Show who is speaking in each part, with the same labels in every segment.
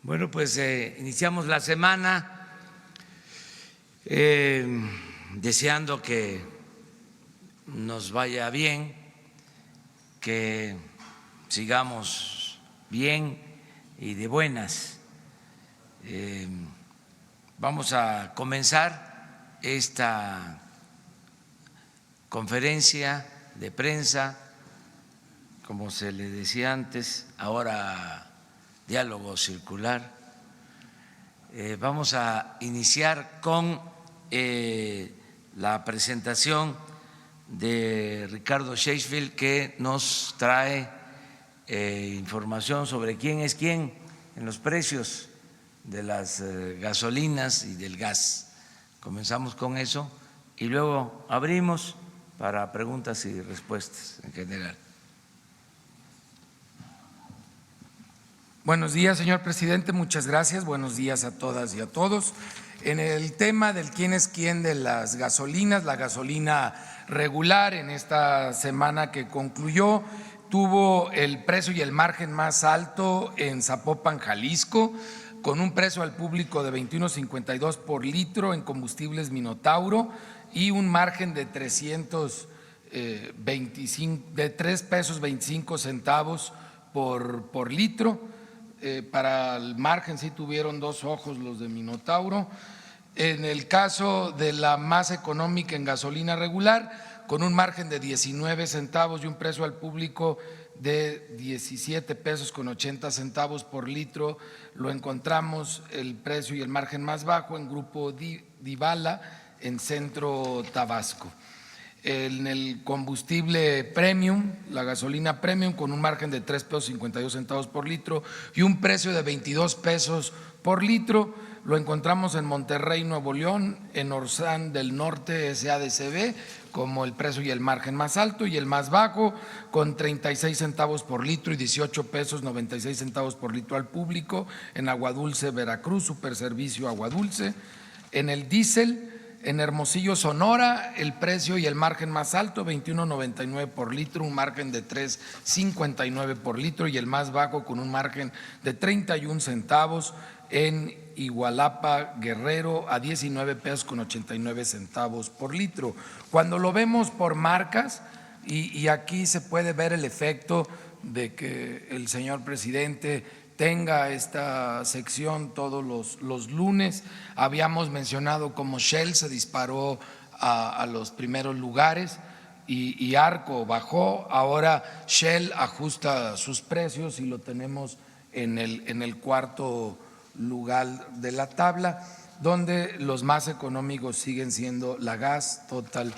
Speaker 1: Bueno, pues iniciamos la semana deseando que nos vaya bien, que sigamos bien y de buenas. Vamos a comenzar esta conferencia de prensa, como se le decía antes, ahora diálogo circular. Vamos a iniciar con la presentación de Ricardo Sheffield, que nos trae información sobre quién es quién en los precios de las gasolinas y del gas. Comenzamos con eso y luego abrimos para preguntas y respuestas en general.
Speaker 2: Buenos días, señor presidente, muchas gracias. Buenos días a todas y a todos. En el tema del quién es quién de las gasolinas, la gasolina regular en esta semana que concluyó tuvo el precio y el margen más alto en Zapopan, Jalisco, con un precio al público de 21.52 por litro en combustibles Minotauro y un margen de 3 pesos 25 centavos por litro. Para el margen sí tuvieron dos ojos los de Minotauro. En el caso de la más económica en gasolina regular, con un margen de 19 centavos y un precio al público de 17 pesos con 80 centavos por litro, lo encontramos el precio y el margen más bajo en Grupo Divala en Centro Tabasco. En el combustible premium, la gasolina premium, con un margen de 3 pesos 52 centavos por litro y un precio de 22 pesos por litro, lo encontramos en Monterrey, Nuevo León, en Orsán del Norte SADCB, como el precio y el margen más alto, y el más bajo con 36 centavos por litro y 18 pesos 96 centavos por litro al público en Aguadulce, Veracruz, Superservicio Aguadulce. En el diésel, en Hermosillo, Sonora, el precio y el margen más alto, 21.99 por litro, un margen de 3.59 por litro, y el más bajo con un margen de 31 centavos en Igualapa, Guerrero, a 19 pesos con 89 centavos por litro. Cuando lo vemos por marcas, y aquí se puede ver el efecto de que el señor presidente tenga esta sección todos los lunes. Habíamos mencionado cómo Shell se disparó a los primeros lugares y Arco bajó. Ahora Shell ajusta sus precios y lo tenemos en el cuarto lugar de la tabla, donde los más económicos siguen siendo La Gas, Total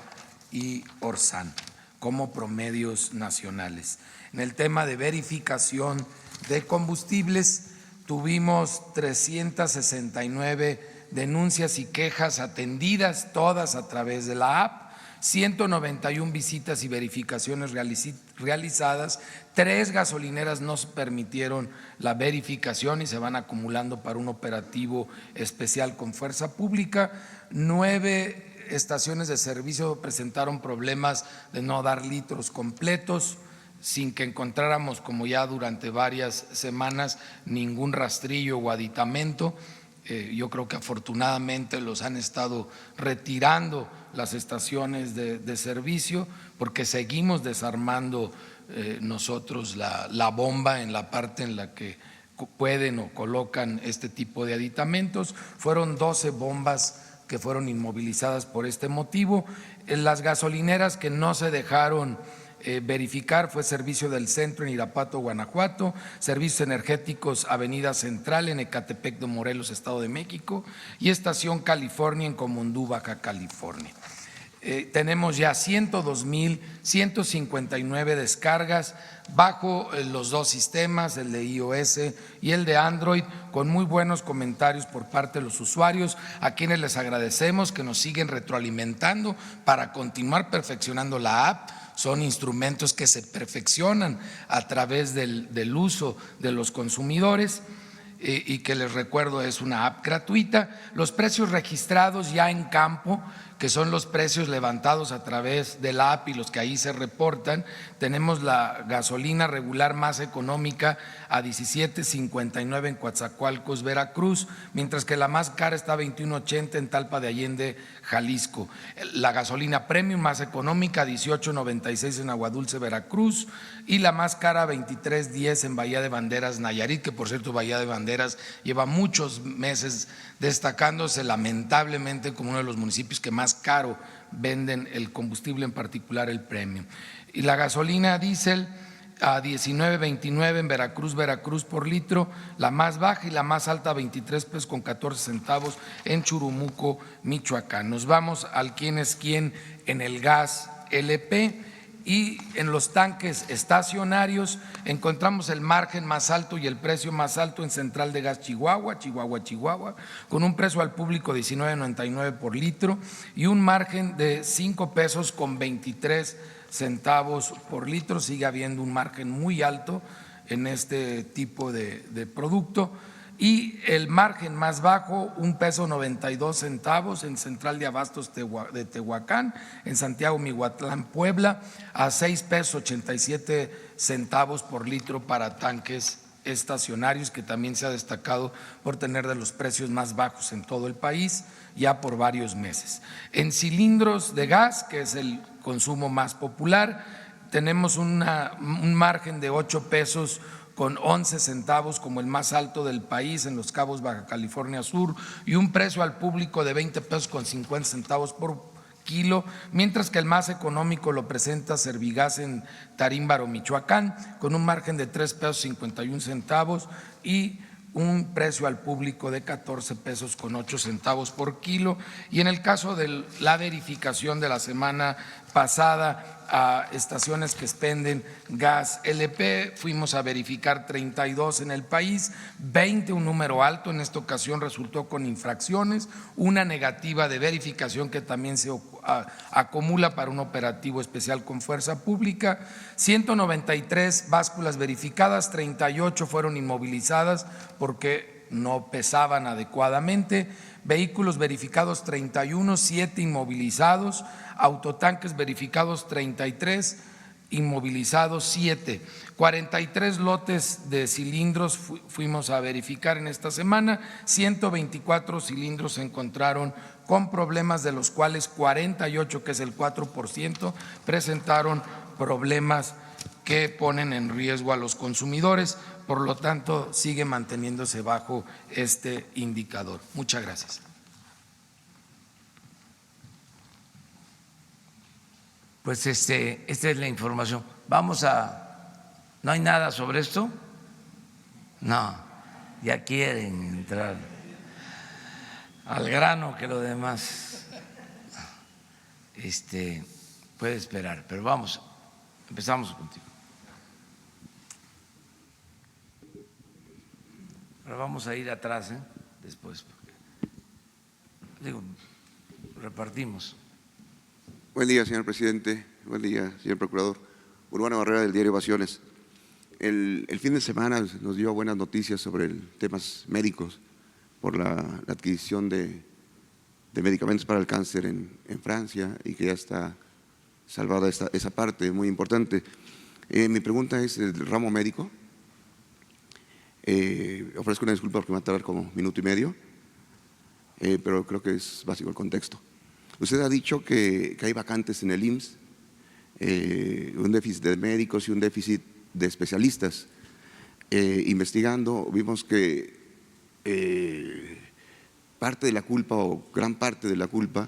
Speaker 2: y Orsan como promedios nacionales. En el tema de verificación de combustibles, tuvimos 369 denuncias y quejas atendidas, todas a través de la app, 191 visitas y verificaciones realizadas. 3 gasolineras no permitieron la verificación y se van acumulando para un operativo especial con fuerza pública. 9 estaciones de servicio presentaron problemas de no dar litros completos, sin que encontráramos, como ya durante varias semanas, ningún rastrillo o aditamento. Yo creo que afortunadamente los han estado retirando las estaciones de servicio, porque seguimos desarmando nosotros la bomba en la parte en la que pueden o colocan este tipo de aditamentos. Fueron 12 bombas que fueron inmovilizadas por este motivo. Las gasolineras que no se dejaron verificar fue Servicio del Centro en Irapuato, Guanajuato, Servicios Energéticos Avenida Central en Ecatepec de Morelos, Estado de México, y Estación California en Comondú, Baja California. Tenemos ya 102.159 descargas bajo los dos sistemas, el de iOS y el de Android, con muy buenos comentarios por parte de los usuarios, a quienes les agradecemos que nos siguen retroalimentando para continuar perfeccionando la app. Son instrumentos que se perfeccionan a través del uso de los consumidores y que les recuerdo es una app gratuita. Los precios registrados ya en campo que son los precios levantados a través de la app y los que ahí se reportan. Tenemos la gasolina regular más económica a 17.59 en Coatzacoalcos, Veracruz, mientras que la más cara está a 21.80 en Talpa de Allende, Jalisco. La gasolina premium más económica a 18.96 en Aguadulce, Veracruz, y la más cara a 23.10 en Bahía de Banderas, Nayarit, que por cierto Bahía de Banderas lleva muchos meses destacándose lamentablemente como uno de los municipios que más caro venden el combustible, en particular el premium. Y la gasolina diésel a 19.29 en Veracruz por litro, la más baja, y la más alta 23 pesos con 14 centavos en Churumuco, Michoacán. Nos vamos al quién es quién en el gas LP. Y en los tanques estacionarios encontramos el margen más alto y el precio más alto en Central de Gas Chihuahua, con un precio al público de 19.99 por litro y un margen de 5 pesos con 23 centavos por litro. Sigue habiendo un margen muy alto en este tipo de producto. Y el margen más bajo, 1 peso 92 centavos en Central de Abastos de Tehuacán, en Santiago Mihuatlán, Puebla, a 6 pesos 87 centavos por litro para tanques estacionarios, que también se ha destacado por tener de los precios más bajos en todo el país ya por varios meses. En cilindros de gas, que es el consumo más popular, tenemos un margen de 8 pesos con 11 centavos como el más alto del país en Los Cabos, Baja California Sur, y un precio al público de 20 pesos con 50 centavos por kilo, mientras que el más económico lo presenta Servigas en Tarímbaro, Michoacán, con un margen de 3 pesos 51 centavos y un precio al público de 14 pesos con 8 centavos por kilo. Y en el caso de la verificación de la semana pasada a estaciones que expenden gas LP, fuimos a verificar 32 en el país, 20, un número alto, en esta ocasión resultó con infracciones, una negativa de verificación que también se acumula para un operativo especial con fuerza pública, 193 básculas verificadas, 38 fueron inmovilizadas porque no pesaban adecuadamente, vehículos verificados 31, 7 inmovilizados, autotanques verificados 33, inmovilizados 7, 43 lotes de cilindros fuimos a verificar en esta semana, 124 cilindros se encontraron con problemas, de los cuales 48, que es el 4%, presentaron problemas que ponen en riesgo a los consumidores. Por lo tanto, sigue manteniéndose bajo este indicador. Muchas gracias.
Speaker 1: Pues esta es la información. ¿No hay nada sobre esto? No, ya quieren entrar al grano, que lo demás puede esperar, pero empezamos contigo. Ahora vamos a ir atrás, después. Repartimos.
Speaker 3: Buen día, señor presidente. Buen día, señor procurador. Urbano Barrera, del diario Ovaciones. El fin de semana nos dio buenas noticias sobre temas médicos por la adquisición de medicamentos para el cáncer en Francia, y que ya está salvada esa parte muy importante. Mi pregunta es del ramo médico. Ofrezco una disculpa porque me va a tardar como minuto y medio, pero creo que es básico el contexto. Usted ha dicho que hay vacantes en el IMSS, un déficit de médicos y un déficit de especialistas. Investigando vimos que parte de la culpa, o gran parte de la culpa,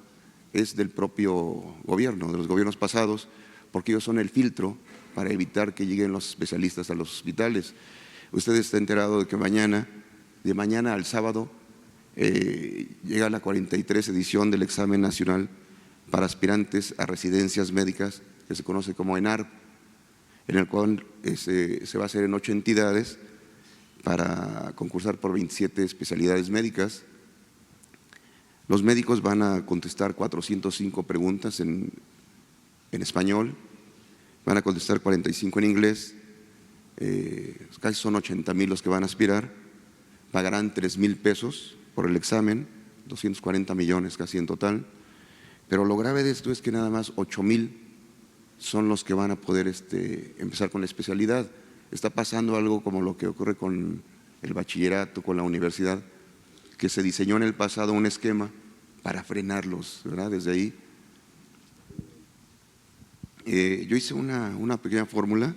Speaker 3: es del propio gobierno, de los gobiernos pasados, porque ellos son el filtro para evitar que lleguen los especialistas a los hospitales. Usted está enterado de que de mañana al sábado, llega la 43 edición del examen nacional para aspirantes a residencias médicas, que se conoce como ENARP, en el cual se va a hacer en 8 entidades para concursar por 27 especialidades médicas. Los médicos van a contestar 405 preguntas en español, van a contestar 45 en inglés, casi son 80,000 los que van a aspirar, pagarán 3,000 pesos por el examen, 240 millones casi en total, Pero lo grave de esto es que nada más 8,000 son los que van a poder empezar con la especialidad. Está pasando algo como lo que ocurre con el bachillerato, con la universidad, que se diseñó en el pasado un esquema para frenarlos, ¿verdad? Desde ahí. Yo hice una pequeña fórmula.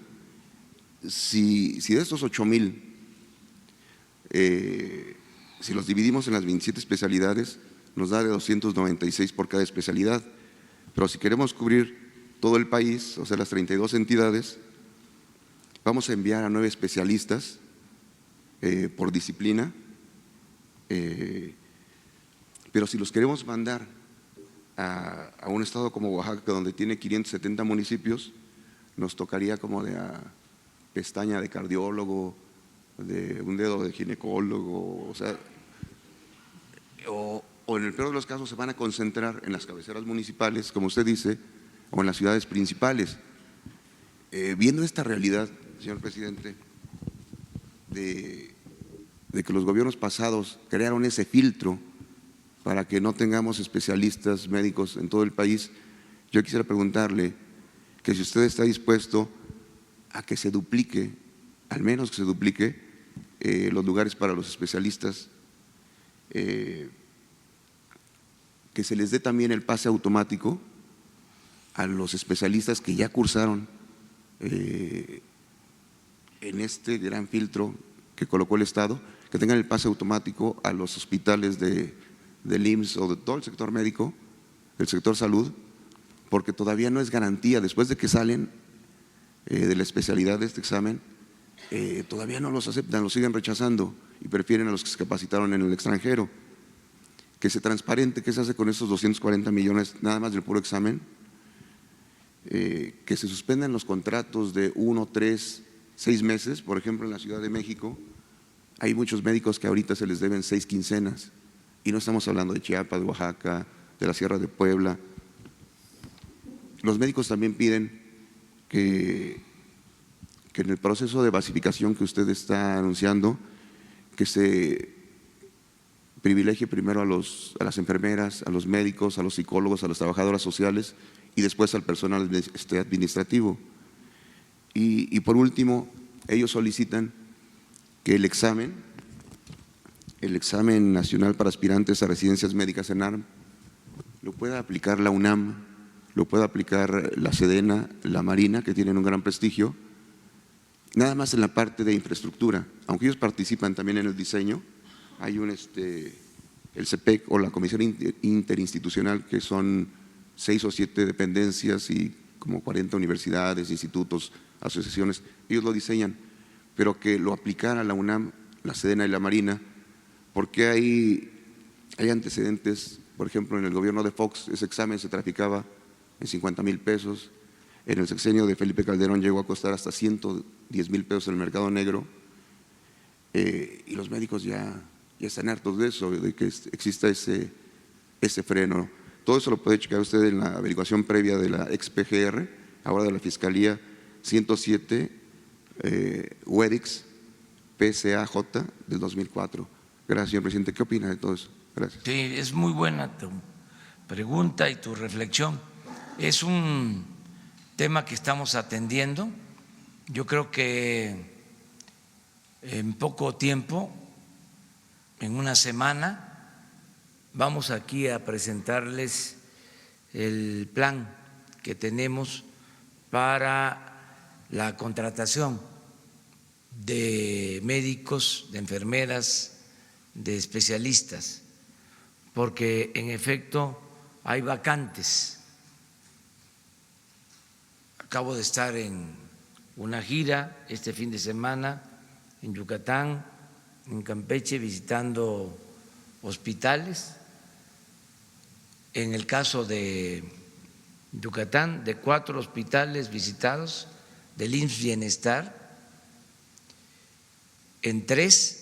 Speaker 3: Si de estos 8,000, si los dividimos en las 27 especialidades, nos da de 296 por cada especialidad. Pero si queremos cubrir todo el país, o sea, las 32 entidades, vamos a enviar a 9 especialistas por disciplina, pero si los queremos mandar a un estado como Oaxaca, donde tiene 570 municipios, nos tocaría como de a pestaña de cardiólogo, de un dedo de ginecólogo, o sea, o en el peor de los casos se van a concentrar en las cabeceras municipales, como usted dice, o en las ciudades principales. Viendo esta realidad, señor presidente, de que los gobiernos pasados crearon ese filtro para que no tengamos especialistas médicos en todo el país, yo quisiera preguntarle que si usted está dispuesto a que se duplique, al menos que se duplique los lugares para los especialistas, que se les dé también el pase automático a los especialistas que ya cursaron en este gran filtro que colocó el Estado, que tengan el pase automático a los hospitales del IMSS o de todo el sector médico, del sector salud, porque todavía no es garantía, después de que salen de la especialidad de este examen, todavía no los aceptan, los siguen rechazando y prefieren a los que se capacitaron en el extranjero. Que se transparente qué se hace con esos 240 millones nada más del puro examen, que se suspendan los contratos de 1, 3, 6 meses, por ejemplo en la Ciudad de México hay muchos médicos que ahorita se les deben 6 quincenas y no estamos hablando de Chiapas, de Oaxaca, de la Sierra de Puebla. Los médicos también piden que en el proceso de basificación que usted está anunciando, que se privilegie primero a las enfermeras, a los médicos, a los psicólogos, a las trabajadoras sociales y después al personal administrativo. Y por último, ellos solicitan que el examen nacional para aspirantes a residencias médicas ENARM, lo pueda aplicar la UNAM, lo pueda aplicar la Sedena, la Marina, que tienen un gran prestigio, nada más en la parte de infraestructura, aunque ellos participan también en el diseño. Hay el CEPEC o la Comisión Interinstitucional, que son 6 o 7 dependencias y como 40 universidades, institutos, asociaciones, ellos lo diseñan, pero que lo aplicara la UNAM, la Sedena y la Marina, porque hay antecedentes. Por ejemplo, en el gobierno de Fox ese examen se traficaba en 50,000 pesos, en el sexenio de Felipe Calderón llegó a costar hasta 110,000 pesos en el mercado negro, y los médicos ya están hartos de eso, de que exista ese freno. Todo eso lo puede checar usted en la averiguación previa de la ex-PGR, ahora de la Fiscalía 107, WEDIX, PCAJ del 2004. Gracias, señor presidente. ¿Qué opina de todo eso? Gracias.
Speaker 1: Sí, es muy buena tu pregunta y tu reflexión. Es un tema que estamos atendiendo. Yo creo que en poco tiempo, en una semana, vamos aquí a presentarles el plan que tenemos para la contratación de médicos, de enfermeras, de especialistas, porque en efecto hay vacantes. Acabo de estar en una gira este fin de semana en Yucatán, en Campeche, visitando hospitales. En el caso de Yucatán, de 4 hospitales visitados del IMSS Bienestar, en 3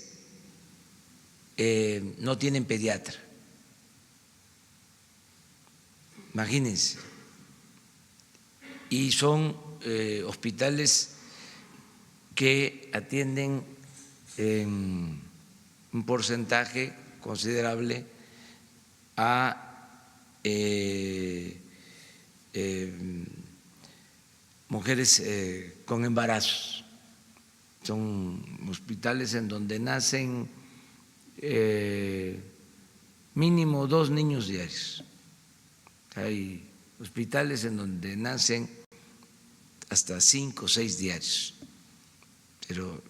Speaker 1: no tienen pediatra. Imagínense. Y son hospitales que atienden en un porcentaje considerable a mujeres con embarazos. Son hospitales en donde nacen mínimo 2 niños diarios. Hay hospitales en donde nacen hasta 5 o 6 diarios, pero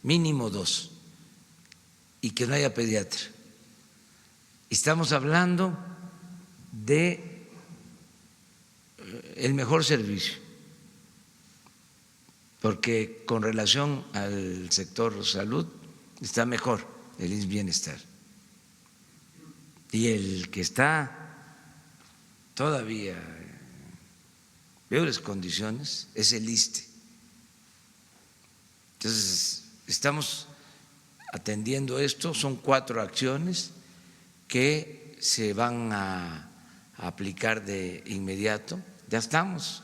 Speaker 1: mínimo 2, y que no haya pediatra. Estamos hablando de el mejor servicio, porque con relación al sector salud está mejor el IMSS Bienestar. Y el que está todavía en peores condiciones es el ISSSTE. Entonces, estamos atendiendo esto, son 4 acciones que se van a aplicar de inmediato. Ya estamos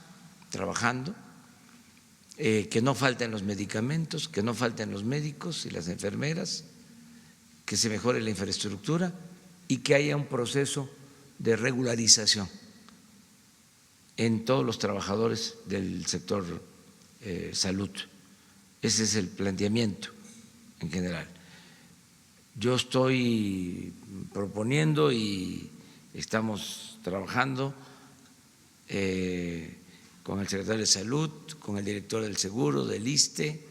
Speaker 1: trabajando, que no falten los medicamentos, que no falten los médicos y las enfermeras, que se mejore la infraestructura y que haya un proceso de regularización en todos los trabajadores del sector salud. Ese es el planteamiento en general. Yo estoy proponiendo y estamos trabajando con el secretario de Salud, con el director del Seguro, del ISSSTE,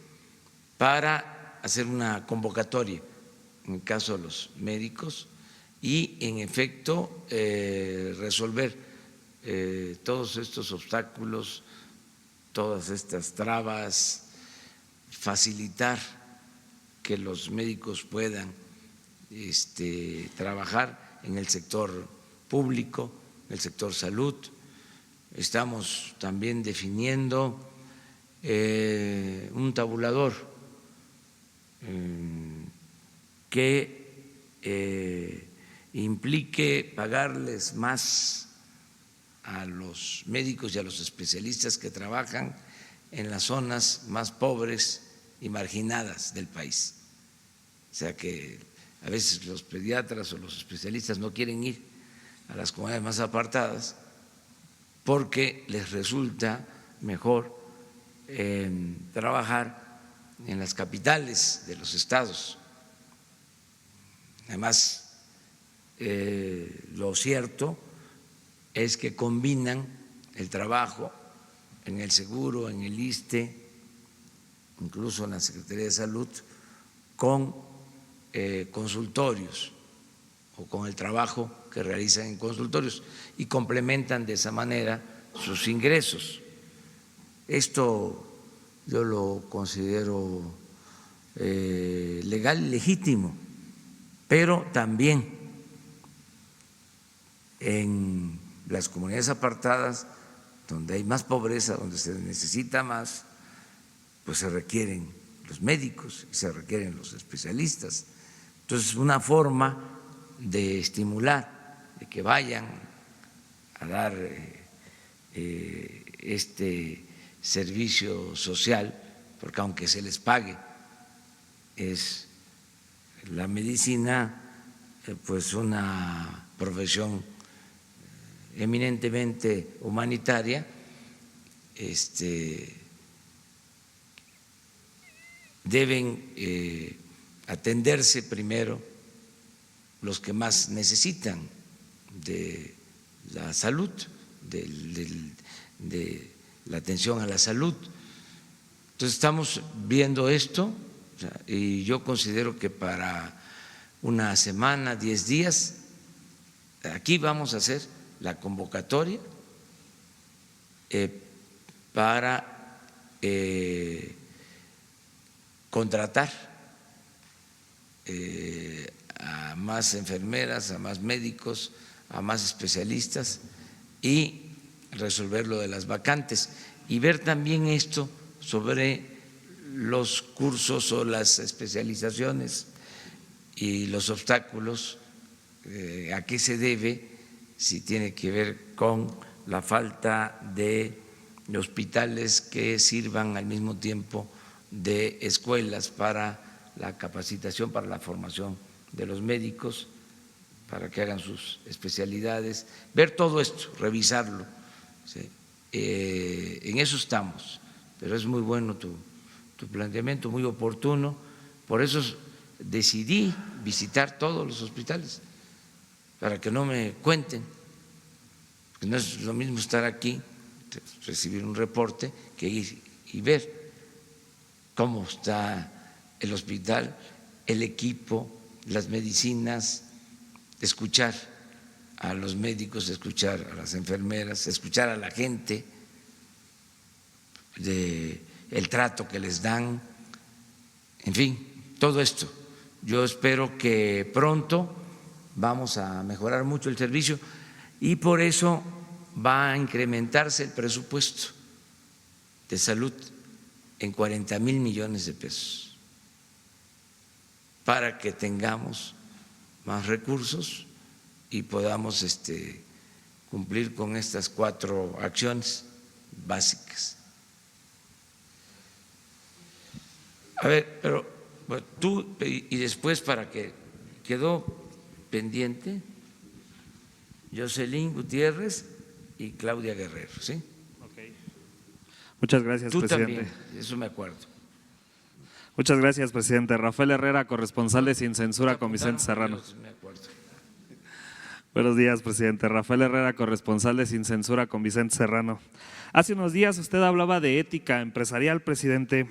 Speaker 1: para hacer una convocatoria en el caso de los médicos y, en efecto, resolver todos estos obstáculos, todas estas trabas, facilitar que los médicos puedan trabajar en el sector público, en el sector salud. Estamos también definiendo un tabulador que implique pagarles más a los médicos y a los especialistas que trabajan en las zonas más pobres y marginadas del país. O sea que a veces los pediatras o los especialistas no quieren ir a las comunidades más apartadas porque les resulta mejor trabajar en las capitales de los estados. Además, lo cierto es que combinan el trabajo en el Seguro, en el ISSSTE, incluso en la Secretaría de Salud, con consultorios o con el trabajo que realizan en consultorios y complementan de esa manera sus ingresos. Esto yo lo considero legal y legítimo, pero también en las comunidades apartadas, donde hay más pobreza, donde se necesita más, pues se requieren los médicos y se requieren los especialistas. Entonces, una forma de estimular, de que vayan a dar este servicio social, porque aunque se les pague, es la medicina pues una profesión eminentemente humanitaria, deben atenderse primero los que más necesitan de la salud, de la atención a la salud. Entonces estamos viendo esto y yo considero que para una semana, 10 días, aquí vamos a hacer la convocatoria para contratar a más enfermeras, a más médicos, a más especialistas y resolver lo de las vacantes y ver también esto sobre los cursos o las especializaciones y los obstáculos, a qué se debe, si tiene que ver con la falta de hospitales que sirvan al mismo tiempo de escuelas para la capacitación, para la formación de los médicos, para que hagan sus especialidades, ver todo esto, revisarlo. ¿Sí? En eso estamos, pero es muy bueno tu planteamiento, muy oportuno. Por eso decidí visitar todos los hospitales, para que no me cuenten, porque no es lo mismo estar aquí, recibir un reporte, que ir y ver cómo está el hospital, el equipo, las medicinas, escuchar a los médicos, escuchar a las enfermeras, escuchar a la gente, el trato que les dan, en fin, todo esto. Yo espero que pronto vamos a mejorar mucho el servicio y por eso va a incrementarse el presupuesto de salud en 40,000 millones de pesos para que tengamos más recursos y podamos cumplir con estas 4 acciones básicas. A ver, pero bueno, tú y después, para que quedó pendiente, Jocelyn Gutiérrez y Claudia Guerrero, ¿sí?
Speaker 4: Okay. Muchas gracias,
Speaker 1: tú
Speaker 4: presidente.
Speaker 1: También, eso me acuerdo.
Speaker 4: Muchas gracias, presidente. Rafael Herrera, corresponsal de Sin Censura con Vicente Serrano.
Speaker 1: Me acuerdo.
Speaker 4: Buenos días, presidente. Rafael Herrera, corresponsal de Sin Censura con Vicente Serrano. Hace unos días usted hablaba de ética empresarial, presidente,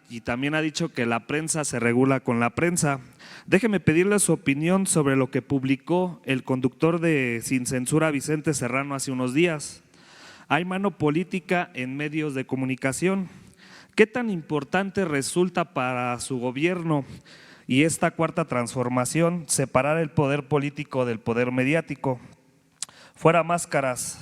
Speaker 4: y también ha dicho que la prensa se regula con la prensa. Déjeme pedirle su opinión sobre lo que publicó el conductor de Sin Censura, Vicente Serrano, hace unos días. Hay mano política en medios de comunicación. ¿Qué tan importante resulta para su gobierno y esta cuarta transformación separar el poder político del poder mediático? Fuera máscaras.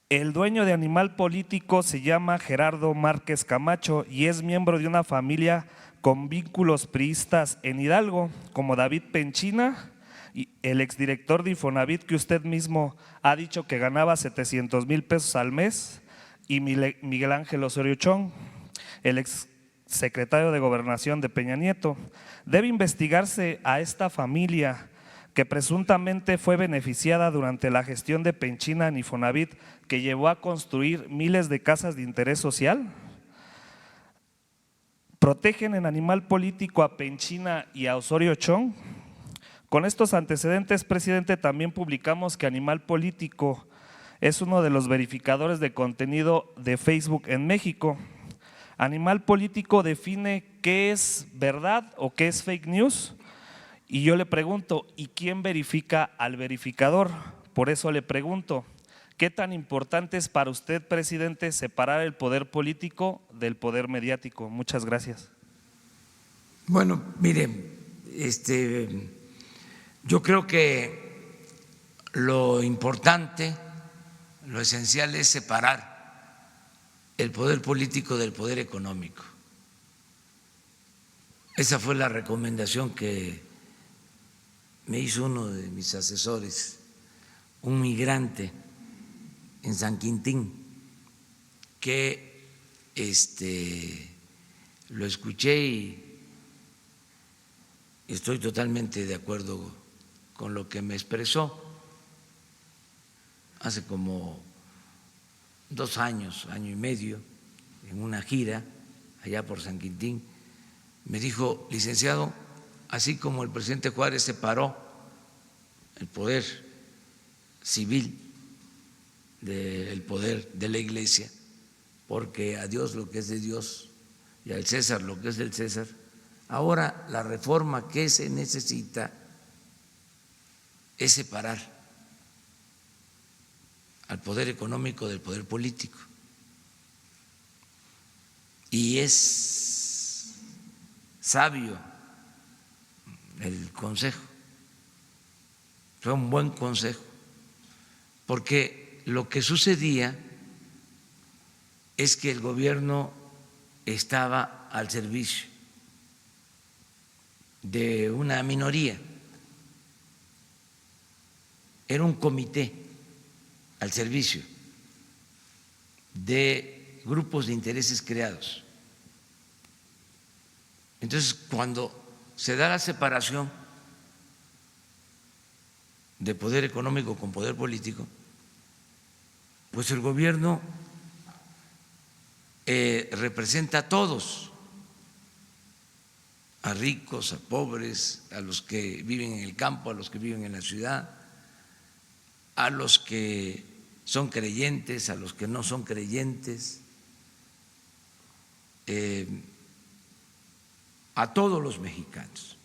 Speaker 4: El dueño de Animal Político se llama Gerardo Márquez Camacho y es miembro de una familia con vínculos priistas en Hidalgo, como David Penchina, y el exdirector de Infonavit, que usted mismo ha dicho que ganaba 700,000 pesos al mes, y Miguel Ángel Osorio Chong, el exsecretario de Gobernación de Peña Nieto. Debe investigarse a esta familia que presuntamente fue beneficiada durante la gestión de Penchina en Infonavit, que llevó a construir miles de casas de interés social. ¿Protegen en Animal Político a Penchina y a Osorio Chong? Con estos antecedentes, presidente, también publicamos que Animal Político es uno de los verificadores de contenido de Facebook en México. Animal Político define qué es verdad o qué es fake news. Y yo le pregunto, ¿y quién verifica al verificador? Por eso le pregunto, ¿qué tan importante es para usted, presidente, separar el poder político del poder mediático? Muchas gracias.
Speaker 1: Bueno, miren, yo creo que lo importante, lo esencial es separar el poder político del poder económico. Esa fue la recomendación que me hizo uno de mis asesores, un migrante en San Quintín, que lo escuché y estoy totalmente de acuerdo con lo que me expresó hace como 2 años, año y medio, en una gira allá por San Quintín. Me dijo, licenciado, así como el presidente Juárez separó el poder civil del poder de la Iglesia, porque a Dios lo que es de Dios y al César lo que es del César, ahora la reforma que se necesita es separar al poder económico del poder político. Y es sabio el consejo, fue un buen consejo, porque lo que sucedía es que el gobierno estaba al servicio de una minoría, era un comité al servicio de grupos de intereses creados. Entonces, cuando se da la separación de poder económico con poder político, pues el gobierno representa a todos, a ricos, a pobres, a los que viven en el campo, a los que viven en la ciudad, a los que son creyentes, a los que no son creyentes, a todos los mexicanos.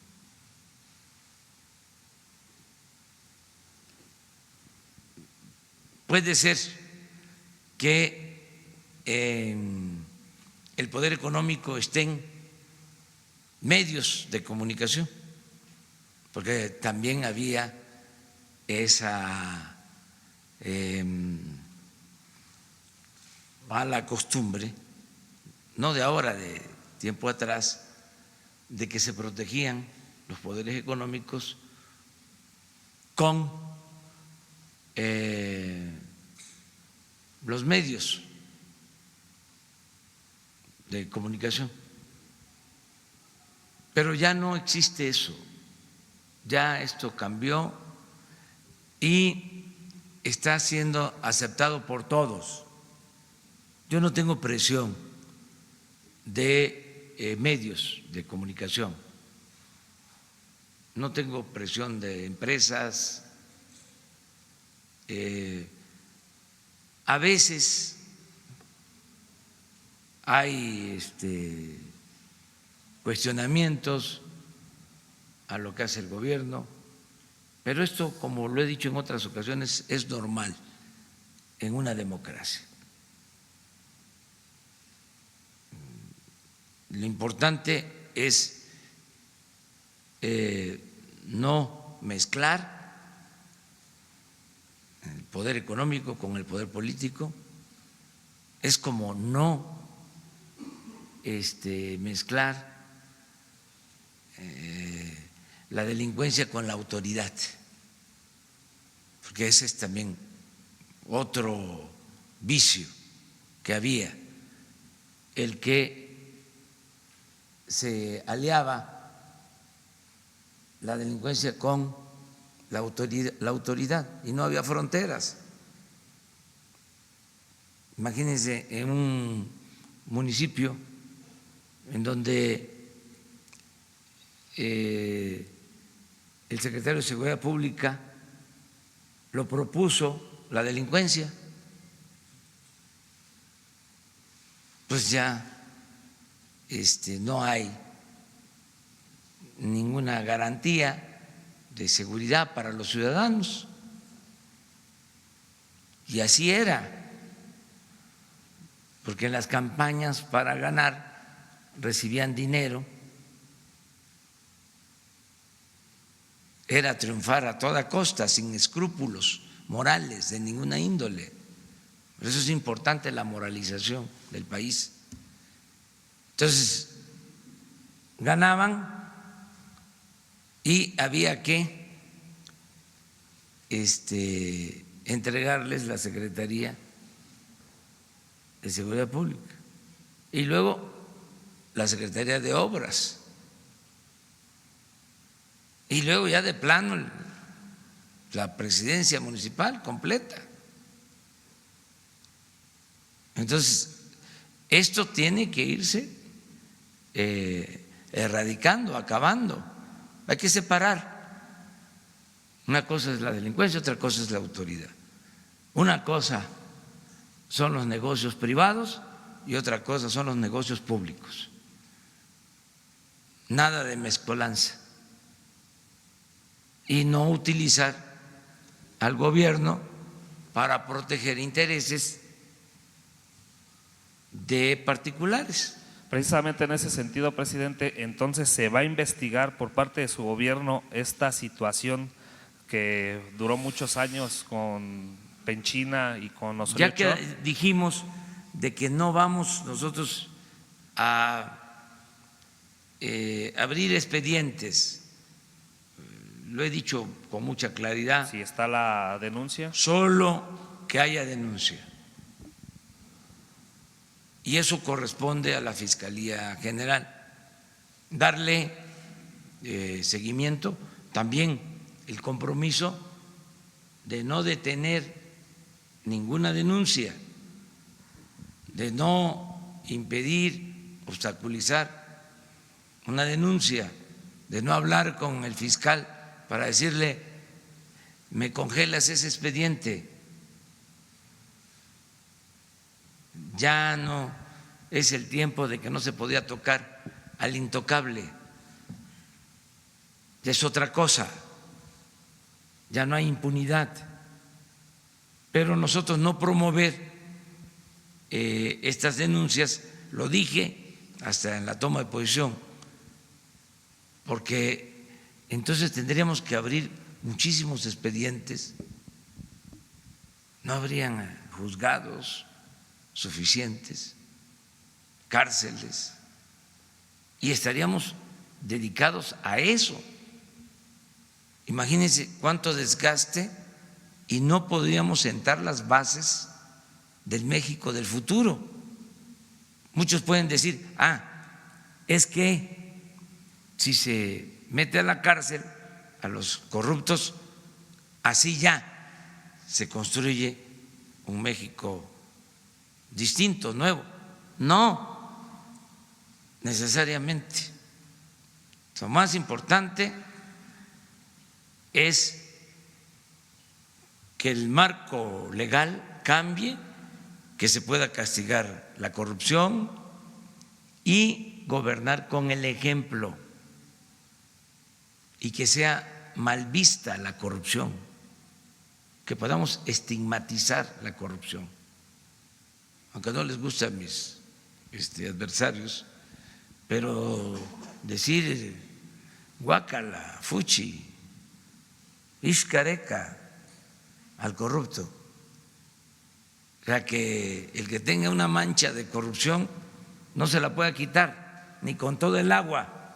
Speaker 1: Puede ser que el poder económico estén medios de comunicación, porque también había esa mala costumbre, no de ahora, de tiempo atrás, de que se protegían los poderes económicos con los medios de comunicación. Pero ya no existe eso, ya esto cambió y está siendo aceptado por todos. Yo no tengo presión de medios de comunicación, no tengo presión de empresas. A veces hay cuestionamientos a lo que hace el gobierno, pero esto, como lo he dicho en otras ocasiones, es normal en una democracia. Lo importante es no mezclar el poder económico con el poder político, es como no mezclar la delincuencia con la autoridad, porque ese es también otro vicio que había, el que se aliaba la delincuencia con la autoridad y no había fronteras. Imagínense en un municipio en donde el secretario de Seguridad Pública lo propuso la delincuencia, pues ya no hay ninguna garantía de seguridad para los ciudadanos. Y así era, porque en las campañas para ganar recibían dinero, era triunfar a toda costa, sin escrúpulos morales de ninguna índole. Por eso es importante la moralización del país. Entonces, ganaban y había que entregarles la Secretaría de Seguridad Pública y luego la Secretaría de Obras y luego ya de plano la presidencia municipal completa. Entonces, esto tiene que irse erradicando, acabando. Hay que separar. Una cosa es la delincuencia, otra cosa es la autoridad. Una cosa son los negocios privados y otra cosa son los negocios públicos. Nada de mezcolanza. Y no utilizar al gobierno para proteger intereses de particulares.
Speaker 4: Precisamente en ese sentido, presidente, entonces se va a investigar por parte de su gobierno esta situación que duró muchos años con Penchina y con Osorio
Speaker 1: Ya que
Speaker 4: Chong.
Speaker 1: dijimos de que no vamos nosotros a abrir expedientes, lo he dicho con mucha claridad.
Speaker 4: Si está la denuncia.
Speaker 1: Solo que haya denuncia. Y eso corresponde a la Fiscalía General. Darle seguimiento, también el compromiso de no detener ninguna denuncia, de no impedir, obstaculizar una denuncia, de no hablar con el fiscal para decirle, me congelas ese expediente. Ya no es el tiempo de que no se podía tocar al intocable, ya es otra cosa, ya no hay impunidad. Pero nosotros no promover estas denuncias, lo dije hasta en la toma de posición, porque entonces tendríamos que abrir muchísimos expedientes, no habrían juzgados suficientes, cárceles, y estaríamos dedicados a eso. Imagínense cuánto desgaste y no podríamos sentar las bases del México del futuro. Muchos pueden decir, es que si se mete a la cárcel a los corruptos, así ya se construye un México distinto, nuevo. No, necesariamente. Lo más importante es que el marco legal cambie, que se pueda castigar la corrupción y gobernar con el ejemplo, y que sea mal vista la corrupción, que podamos estigmatizar la corrupción. Aunque no les guste a mis adversarios, pero decir guácala, fuchi, iscareca al corrupto, o sea, que el que tenga una mancha de corrupción no se la pueda quitar ni con todo el agua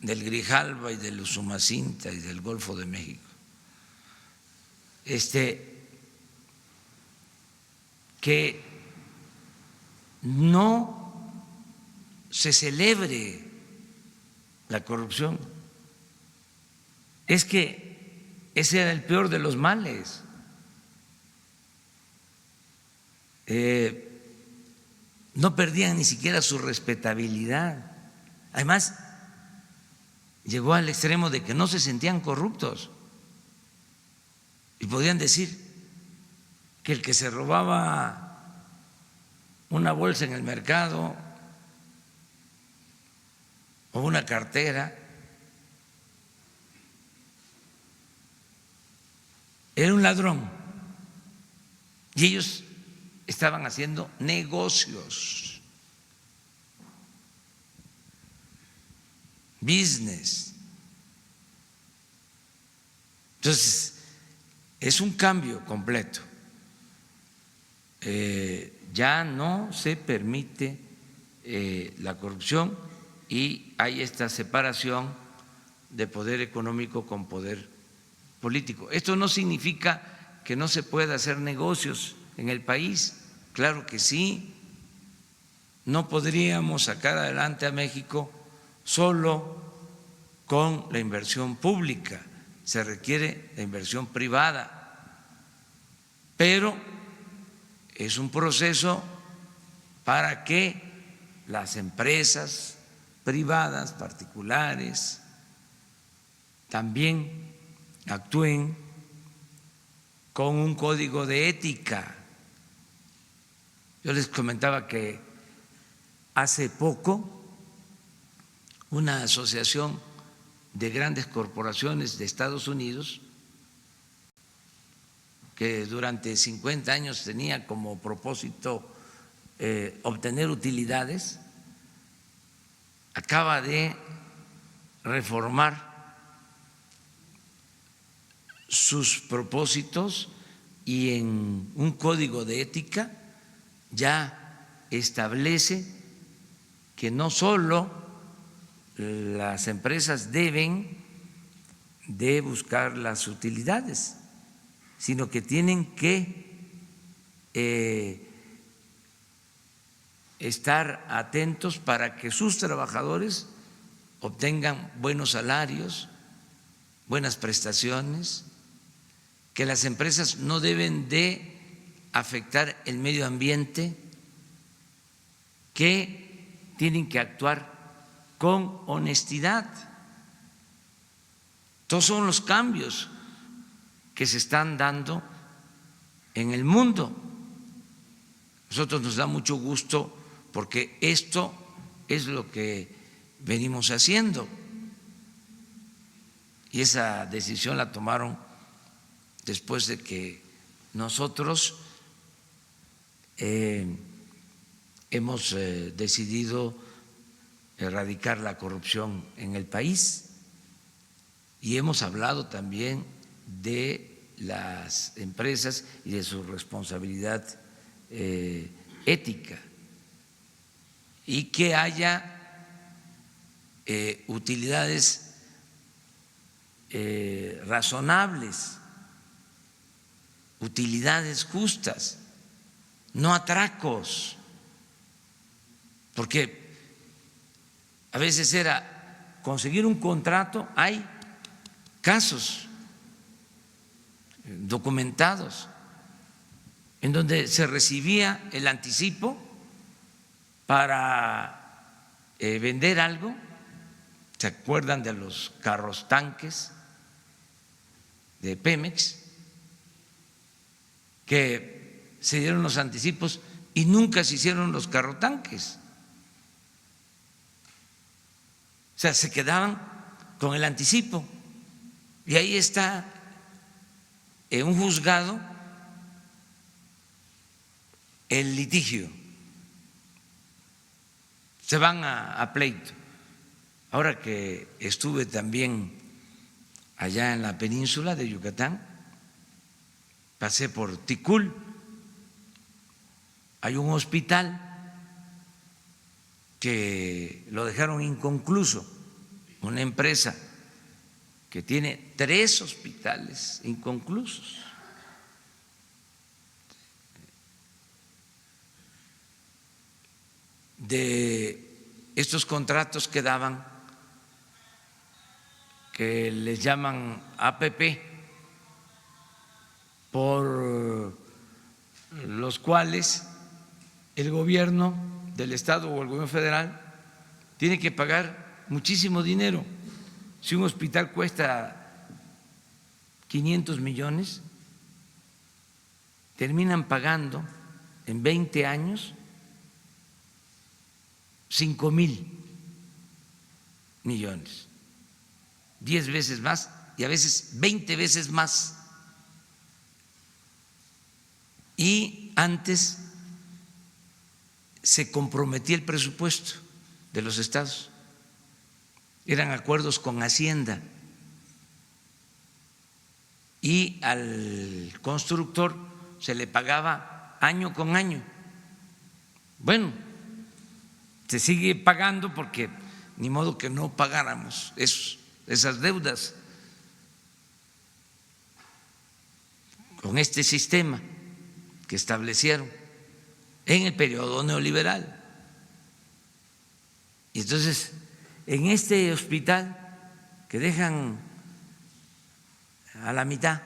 Speaker 1: del Grijalba y del Usumacinta y del Golfo de México. Que no se celebre la corrupción. Es que ese era el peor de los males. No perdían ni siquiera su respetabilidad. Además, llegó al extremo de que no se sentían corruptos y podían decir que el que se robaba una bolsa en el mercado o una cartera era un ladrón, y ellos estaban haciendo negocios, business. Entonces, es un cambio completo. Ya no se permite la corrupción y hay esta separación de poder económico con poder político. Esto no significa que no se pueda hacer negocios en el país, claro que sí. No podríamos sacar adelante a México solo con la inversión pública, se requiere la inversión privada, pero es un proceso para que las empresas privadas, particulares, también actúen con un código de ética. Yo les comentaba que hace poco una asociación de grandes corporaciones de Estados Unidos, que durante 50 años tenía como propósito obtener utilidades, acaba de reformar sus propósitos y en un código de ética ya establece que no solo las empresas deben de buscar las utilidades, sino que tienen que estar atentos para que sus trabajadores obtengan buenos salarios, buenas prestaciones, que las empresas no deben de afectar el medio ambiente, que tienen que actuar con honestidad. Todos son los cambios que se están dando en el mundo. Nosotros nos da mucho gusto porque esto es lo que venimos haciendo. Y esa decisión la tomaron después de que nosotros hemos decidido erradicar la corrupción en el país y hemos hablado también de las empresas y de su responsabilidad ética y que haya utilidades razonables, utilidades justas, no atracos, porque a veces era conseguir un contrato, hay casos documentados en donde se recibía el anticipo para vender algo. ¿Se acuerdan de los carros tanques de Pemex? Que se dieron los anticipos y nunca se hicieron los carrotanques. O sea, se quedaban con el anticipo. Y ahí está en un juzgado el litigio. Se van a pleito. Ahora que estuve también allá en la península de Yucatán, pasé por Ticul, hay un hospital que lo dejaron inconcluso, una empresa que tiene 3 hospitales inconclusos. De estos contratos que daban, que les llaman APP, por los cuales el gobierno del Estado o el gobierno federal tiene que pagar muchísimo dinero. Si un hospital cuesta 500 millones, terminan pagando en 20 años 5,000 millones, 10 veces más y a veces 20 veces más. Y antes se comprometía el presupuesto de los estados, eran acuerdos con Hacienda y al constructor se le pagaba año con año. Bueno, se sigue pagando porque ni modo que no pagáramos esas deudas con este sistema que establecieron en el periodo neoliberal. Y entonces, en este hospital que dejan a la mitad,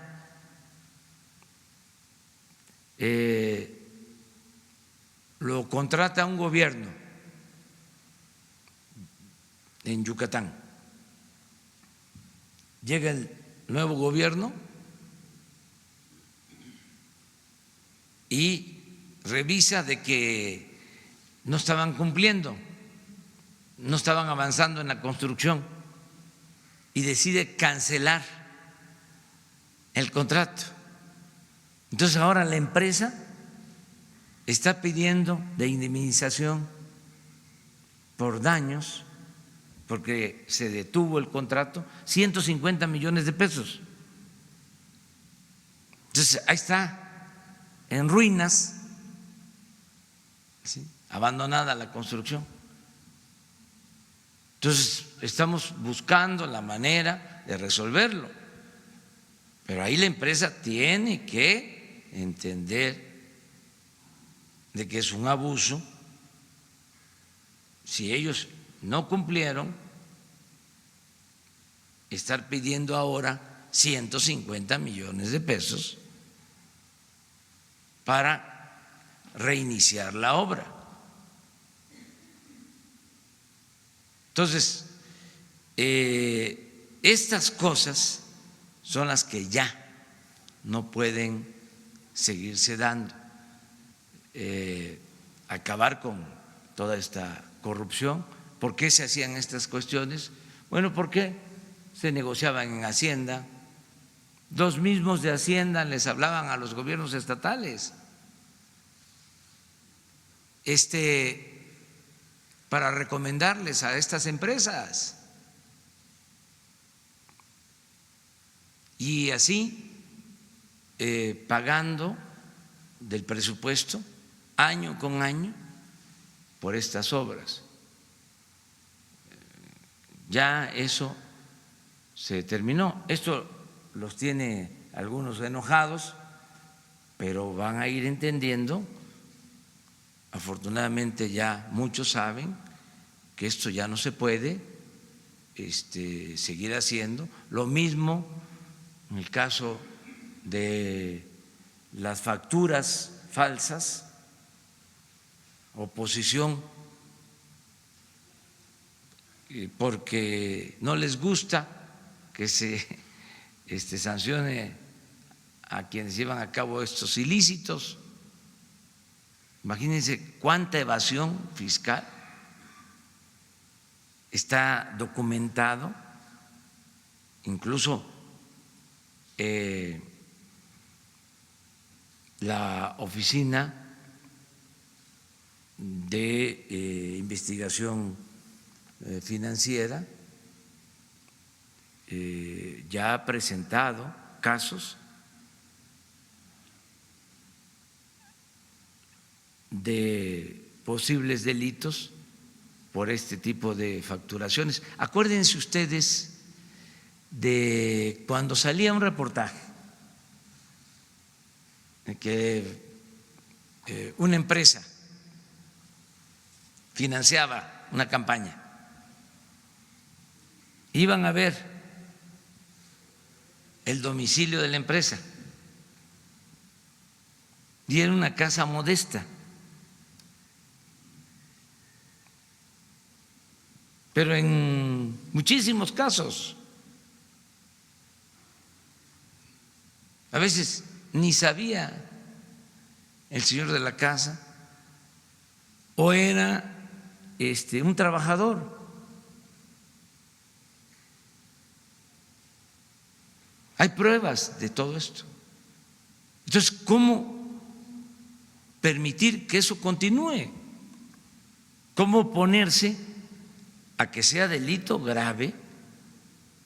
Speaker 1: lo contrata un gobierno en Yucatán. Llega el nuevo gobierno y revisa de que no estaban cumpliendo, no estaban avanzando en la construcción y decide cancelar el contrato. Entonces ahora la empresa está pidiendo de indemnización por daños, porque se detuvo el contrato, 150 millones de pesos. Entonces ahí está, en ruinas, ¿sí?, abandonada la construcción. Entonces estamos buscando la manera de resolverlo, pero ahí la empresa tiene que entender de que es un abuso. Si ellos no cumplieron, estar pidiendo ahora 150 millones de pesos para reiniciar la obra. Entonces, estas cosas son las que ya no pueden seguirse dando. Acabar con toda esta corrupción. ¿Por qué se hacían estas cuestiones? Bueno, porque se negociaban en Hacienda. Los mismos de Hacienda les hablaban a los gobiernos estatales para recomendarles a estas empresas. Y así, pagando del presupuesto año con año por estas obras. Ya eso se terminó. Esto los tiene algunos enojados, pero van a ir entendiendo. Afortunadamente ya muchos saben que esto ya no se puede seguir haciendo. Lo mismo en el caso de las facturas falsas, oposición, porque no les gusta que se sancione a quienes llevan a cabo estos ilícitos. Imagínense cuánta evasión fiscal está documentado, incluso la Oficina de Investigación Financiera ya ha presentado casos de posibles delitos por este tipo de facturaciones. Acuérdense ustedes de cuando salía un reportaje de que una empresa financiaba una campaña, iban a ver el domicilio de la empresa y era una casa modesta, pero en muchísimos casos a veces ni sabía el señor de la casa o era un trabajador. Hay pruebas de todo esto. Entonces, ¿cómo permitir que eso continúe? ¿Cómo oponerse a que sea delito grave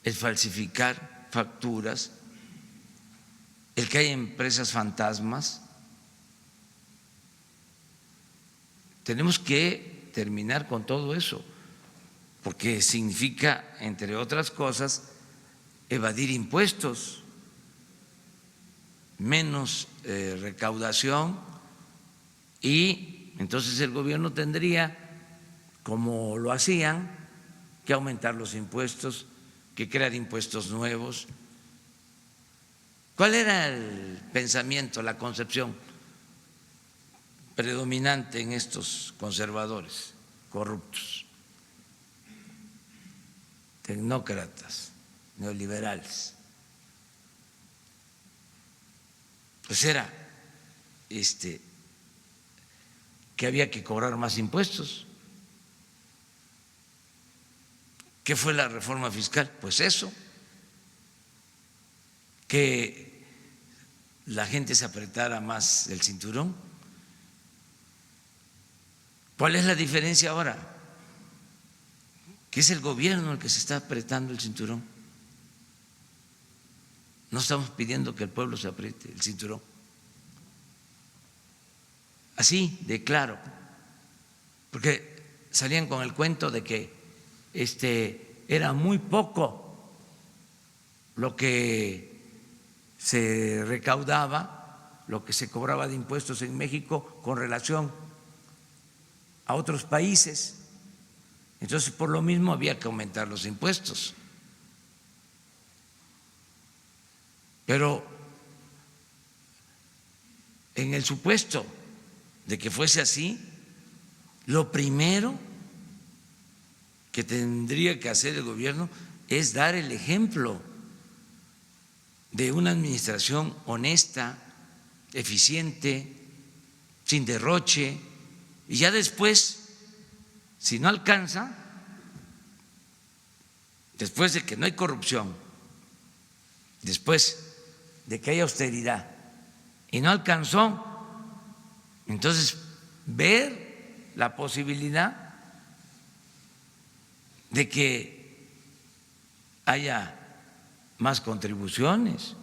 Speaker 1: el falsificar facturas, el que haya empresas fantasmas? Tenemos que terminar con todo eso, porque significa, entre otras cosas, evadir impuestos, menos recaudación, y entonces el gobierno tendría, como lo hacían, que aumentar los impuestos, que crear impuestos nuevos. ¿Cuál era el pensamiento, la concepción predominante en estos conservadores corruptos, tecnócratas, neoliberales? Pues era que había que cobrar más impuestos. ¿Qué fue la reforma fiscal? Pues eso, que la gente se apretara más el cinturón. ¿Cuál es la diferencia ahora? Que es el gobierno el que se está apretando el cinturón. No estamos pidiendo que el pueblo se apriete el cinturón. Así de claro, porque salían con el cuento de que era muy poco lo que se recaudaba, lo que se cobraba de impuestos en México con relación a otros países. Entonces, por lo mismo había que aumentar los impuestos. Pero en el supuesto de que fuese así, lo primero que tendría que hacer el gobierno es dar el ejemplo de una administración honesta, eficiente, sin derroche, y ya después, si no alcanza, después de que no hay corrupción, después de que hay austeridad y no alcanzó, entonces ver la posibilidad de que haya más contribuciones.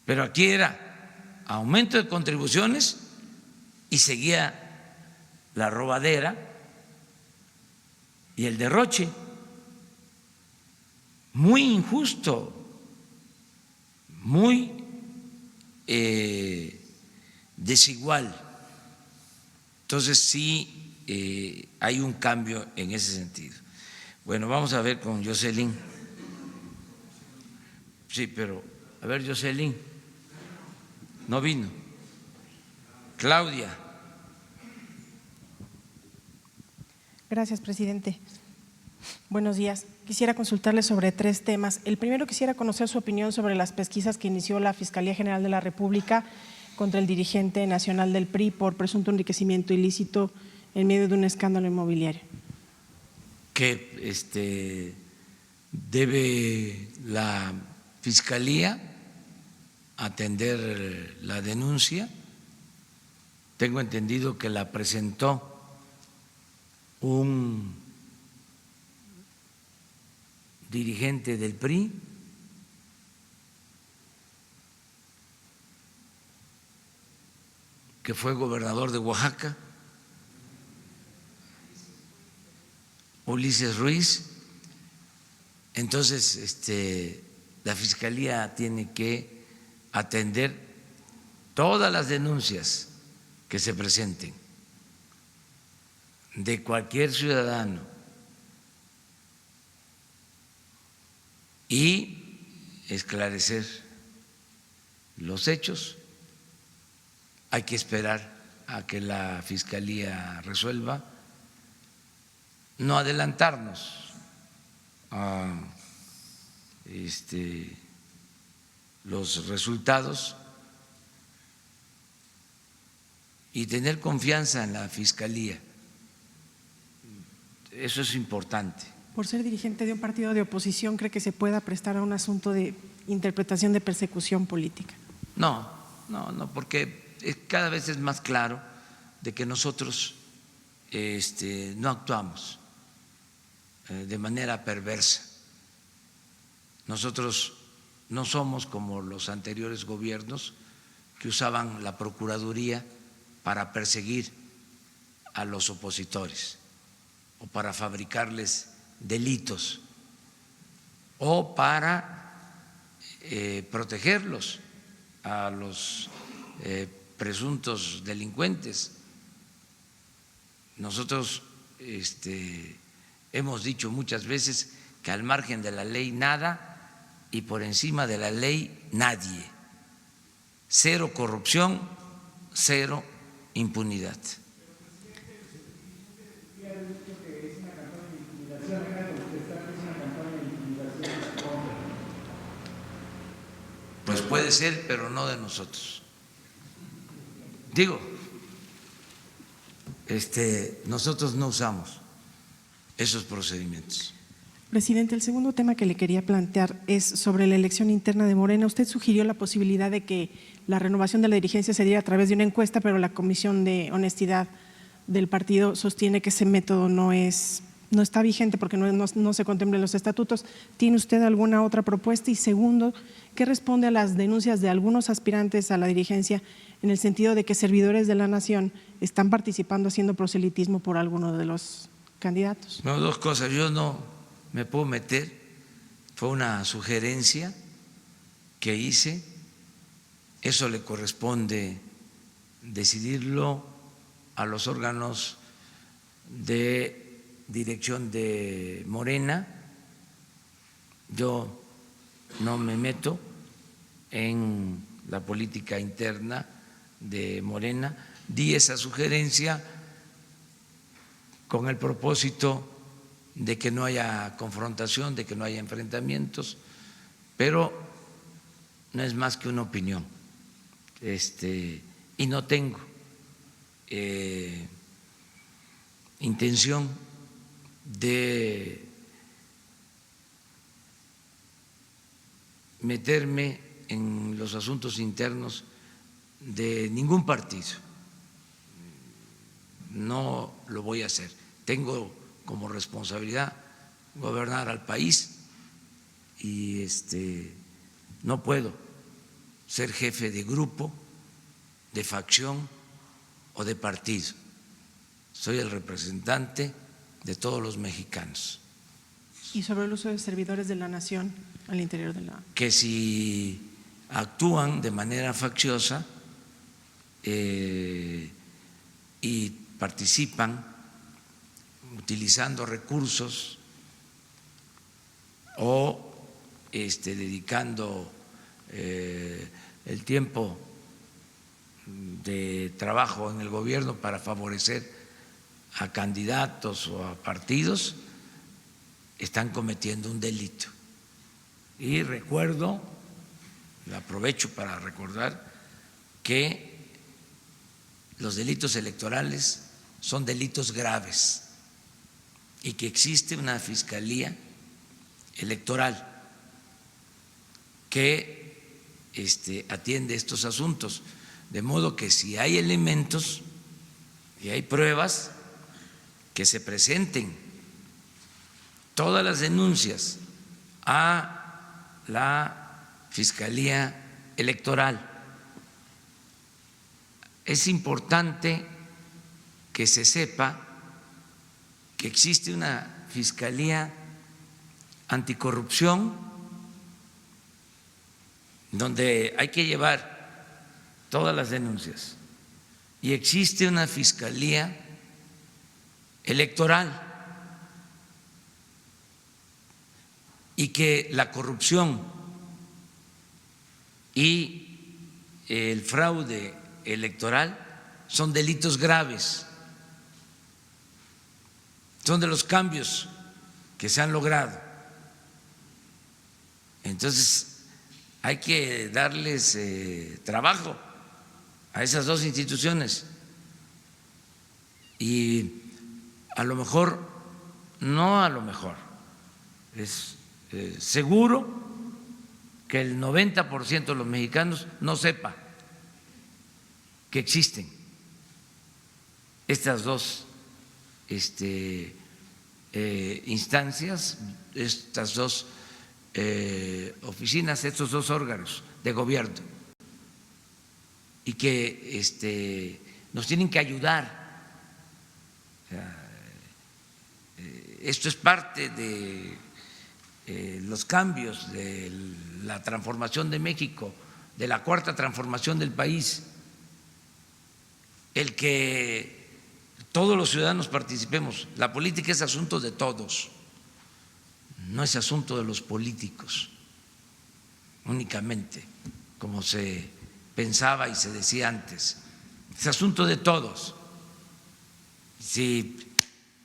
Speaker 1: Pero aquí era aumento de contribuciones y seguía la robadera y el derroche. Muy injusto, muy desigual. Entonces sí hay un cambio en ese sentido. Bueno, vamos a ver con Jocelyn. Sí, pero a ver, Jocelyn, no vino. Claudia.
Speaker 5: Gracias, presidente. Buenos días. Quisiera consultarle sobre 3 temas. El primero, quisiera conocer su opinión sobre las pesquisas que inició la Fiscalía General de la República contra el dirigente nacional del PRI por presunto enriquecimiento ilícito en medio de un escándalo inmobiliario.
Speaker 1: Que debe la Fiscalía atender la denuncia. Tengo entendido que la presentó un dirigente del PRI que fue gobernador de Oaxaca, Ulises Ruiz. Entonces, la Fiscalía tiene que atender todas las denuncias que se presenten de cualquier ciudadano y esclarecer los hechos. Hay que esperar a que la Fiscalía resuelva, no adelantarnos a los resultados y tener confianza en la Fiscalía. Eso es importante.
Speaker 5: Por ser dirigente de un partido de oposición, ¿cree que se pueda prestar a un asunto de interpretación de persecución política?
Speaker 1: No, porque cada vez es más claro de que nosotros no actuamos de manera perversa. Nosotros no somos como los anteriores gobiernos que usaban la Procuraduría para perseguir a los opositores o para fabricarles delitos o para protegerlos a los presuntos delincuentes. Nosotros hemos dicho muchas veces que al margen de la ley nada y por encima de la ley nadie. Cero corrupción, cero impunidad. Pues puede ser, pero no de nosotros. Digo, nosotros no usamos esos procedimientos.
Speaker 5: Presidente, el segundo tema que le quería plantear es sobre la elección interna de Morena. Usted sugirió la posibilidad de que la renovación de la dirigencia se diera a través de una encuesta, pero la Comisión de Honestidad del partido sostiene que ese método no está vigente porque no se contempla en los estatutos. ¿Tiene usted alguna otra propuesta? Y segundo, ¿qué responde a las denuncias de algunos aspirantes a la dirigencia en el sentido de que servidores de la nación están participando haciendo proselitismo por alguno de los candidatos?
Speaker 1: No, dos cosas. Yo no me puedo meter, fue una sugerencia que hice, eso le corresponde decidirlo a los órganos de dirección de Morena. Yo no me meto en la política interna de Morena. Di esa sugerencia con el propósito de que no haya confrontación, de que no haya enfrentamientos, pero no es más que una opinión. Y no tengo intención de meterme en los asuntos internos de ningún partido. No lo voy a hacer. Tengo como responsabilidad gobernar al país y no puedo ser jefe de grupo, de facción o de partido. Soy el representante de todos los mexicanos.
Speaker 5: ¿Y sobre el uso de servidores de la nación al interior de la…
Speaker 1: Que si actúan de manera facciosa y participan utilizando recursos o dedicando el tiempo de trabajo en el gobierno para favorecer a candidatos o a partidos, están cometiendo un delito. Y recuerdo, aprovecho para recordar que los delitos electorales son delitos graves y que existe una fiscalía electoral que atiende estos asuntos, de modo que si hay elementos y hay pruebas, que se presenten todas las denuncias a la Fiscalía Electoral. Es importante que se sepa que existe una Fiscalía Anticorrupción donde hay que llevar todas las denuncias y existe una Fiscalía Electoral y que la corrupción y el fraude electoral son delitos graves, son de los cambios que se han logrado. Entonces hay que darles trabajo a esas dos instituciones y a lo mejor, no a lo mejor, es seguro que el 90% de los mexicanos no sepa que existen estas dos instancias, estas dos oficinas, estos dos órganos de gobierno y que nos tienen que ayudar. Esto es parte de los cambios, de la transformación de México, de la cuarta transformación del país, el que todos los ciudadanos participemos. La política es asunto de todos, no es asunto de los políticos únicamente, como se pensaba y se decía antes, es asunto de todos. Si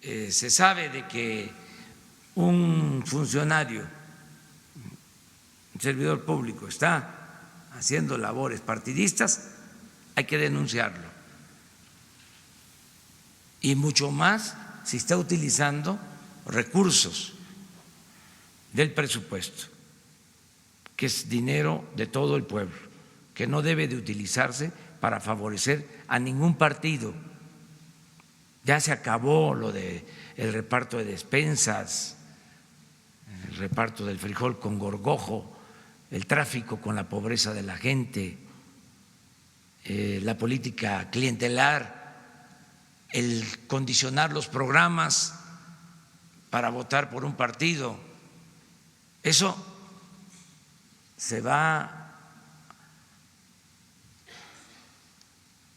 Speaker 1: se sabe de que un funcionario, un servidor público está haciendo labores partidistas, hay que denunciarlo. Y mucho más si está utilizando recursos del presupuesto, que es dinero de todo el pueblo, que no debe de utilizarse para favorecer a ningún partido. Ya se acabó lo de el reparto de despensas, el reparto del frijol con gorgojo, el tráfico con la pobreza de la gente, la política clientelar, el condicionar los programas para votar por un partido. Eso se va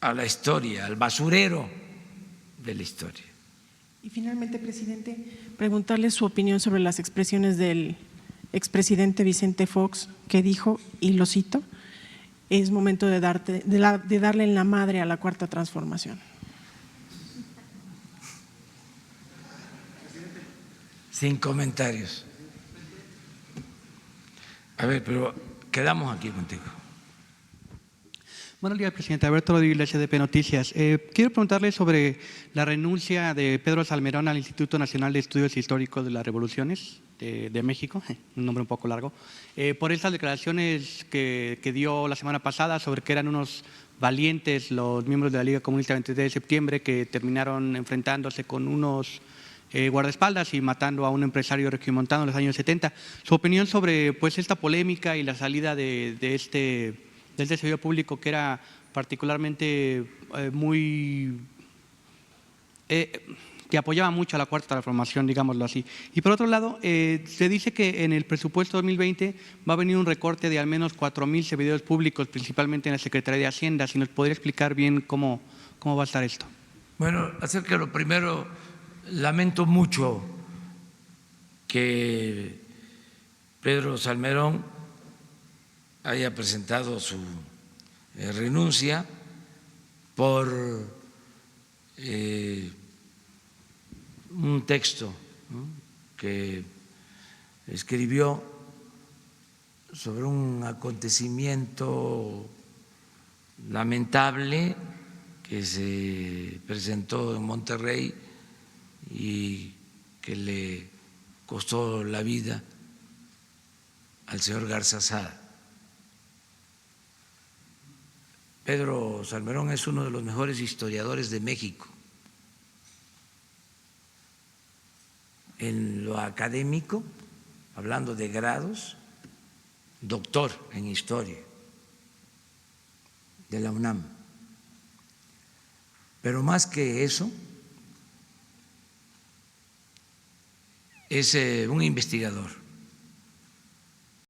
Speaker 1: a la historia, al basurero de la historia.
Speaker 5: Y finalmente, presidente, preguntarle su opinión sobre las expresiones del expresidente Vicente Fox, que dijo, y lo cito, es momento de darle en la madre a la Cuarta Transformación.
Speaker 1: Sin comentarios. A ver, pero quedamos aquí contigo.
Speaker 6: Buenos días, presidente. Alberto Rodríguez, SDP Noticias. Quiero preguntarle sobre la renuncia de Pedro Salmerón al Instituto Nacional de Estudios Históricos de las Revoluciones de México, un nombre un poco largo, por estas declaraciones que dio la semana pasada sobre que eran unos valientes los miembros de la Liga Comunista 23 de septiembre que terminaron enfrentándose con unos guardaespaldas y matando a un empresario regiomontano en los años 70. Su opinión sobre pues esta polémica y la salida de este servidor público que era particularmente que apoyaba mucho a la Cuarta Transformación, digámoslo así. Y por otro lado, se dice que en el presupuesto 2020 va a venir un recorte de al menos 4,000 servidores públicos, principalmente en la Secretaría de Hacienda. Si nos podría explicar bien cómo va a estar esto.
Speaker 1: Bueno, acerca de lo primero, lamento mucho que Pedro Salmerón haya presentado su renuncia por un texto, ¿no?, que escribió sobre un acontecimiento lamentable que se presentó en Monterrey y que le costó la vida al señor Garza Sada. Pedro Salmerón es uno de los mejores historiadores de México. En lo académico, hablando de grados, doctor en historia de la UNAM. Pero más que eso, es un investigador.